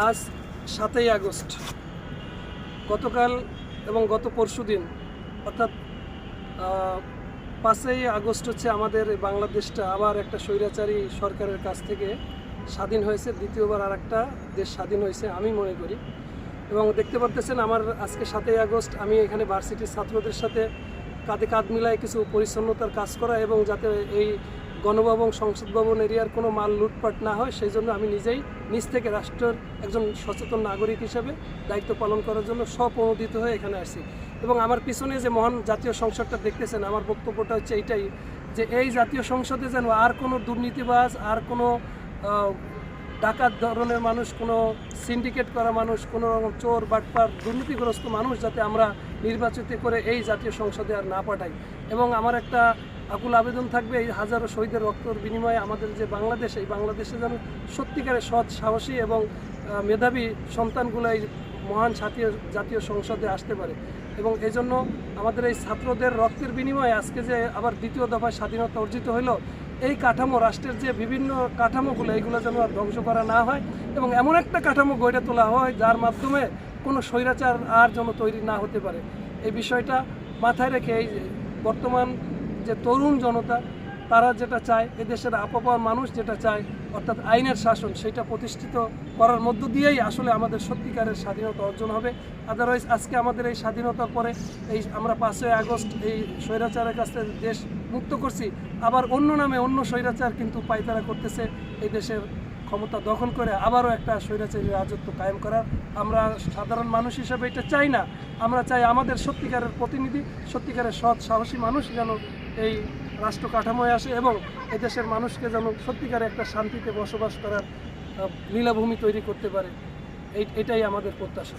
আজ 7ই আগস্ট। গতকাল এবং গত পরশু দিন অর্থাৎ 5ই আগস্ট হচ্ছে আমাদের বাংলাদেশটা আবার একটা স্বৈরাচারী সরকারের কাছ থেকে স্বাধীন হয়েছে। দ্বিতীয়বার আর একটা দেশ স্বাধীন হয়েছে আমি মনে করি। এবং দেখতে পারতেছেন আমার আজকে 7ই আগস্ট আমি এখানে ভার্সিটির ছাত্রদের সাথে কাঁধে কাঁধ মিলায় কিছু পরিচ্ছন্নতার কাজ করা এবং যাতে এই গণভবন সংসদ ভবন এরিয়ার কোনো মাল লুটপাট না হয় সেই জন্য আমি নিজেই নিজ থেকে রাষ্ট্রের একজন সচেতন নাগরিক হিসেবে দায়িত্ব পালন করার জন্য স্বপ্রণোদিত হয়ে এখানে আসছি। এবং আমার পিছনে যে মহান জাতীয় সংসদটা দেখতেছেন, আমার বক্তব্যটা হচ্ছে এইটাই যে এই জাতীয় সংসদে যেন আর কোনো দুর্নীতিবাজ, আর কোনো ডাকাত ধরনের মানুষ, কোনো সিন্ডিকেট করা মানুষ, কোনো চোর বাটপার দুর্নীতিগ্রস্ত মানুষ যাতে আমরা নির্বাচিত করে এই জাতীয় সংসদে আর না পাঠাই। এবং আমার একটা আকুল আবেদন থাকবে, এই হাজারো শহীদের রক্তর বিনিময়ে আমাদের যে বাংলাদেশ, এই বাংলাদেশে যেন সত্যিকারের সৎ, সাহসী এবং মেধাবী সন্তানগুলো এই মহান জাতীয় সংসদে আসতে পারে। এবং এই জন্য আমাদের এই ছাত্রদের রক্তের বিনিময়ে আজকে যে আবার দ্বিতীয় দফায় স্বাধীনতা অর্জিত হলো, এই কাঠামো, রাষ্ট্রের যে বিভিন্ন কাঠামোগুলো, এইগুলো যেন আর ধ্বংস করা না হয় এবং এমন একটা কাঠামো গড়ে তোলা হয় যার মাধ্যমে কোনো স্বৈরাচার আর যেন তৈরি না হতে পারে। এই বিষয়টা মাথায় রেখে এই বর্তমান যে তরুণ জনতা তারা যেটা চায়, এদেশের আপামর মানুষ যেটা চায়, অর্থাৎ আইনের শাসন, সেটা প্রতিষ্ঠিত করার মধ্য দিয়েই আসলে আমাদের সত্যিকারের স্বাধীনতা অর্জন হবে। আদারওয়াইজ আজকে আমাদের এই স্বাধীনতার পরে এই আমরা 5ই আগস্ট এই স্বৈরাচারের কাছ থেকে দেশ মুক্ত করছি, আবার অন্য নামে অন্য স্বৈরাচার কিন্তু পায়তারা করতেছে এই দেশের ক্ষমতা দখল করে আবারও একটা স্বৈরাচারী রাজত্ব কায়েম করার। আমরা সাধারণ মানুষ হিসাবে এটা চাই না। আমরা চাই আমাদের সত্যিকারের প্রতিনিধি, সত্যিকারের সৎ, সাহসী মানুষ যেন এই রাষ্ট্র কাঠামোয় আসে এবং এদেশের মানুষকে যেন সত্যিকারে একটা শান্তিতে বসবাস করার লীলাভূমি তৈরি করতে পারে। এটাই আমাদের প্রত্যাশা।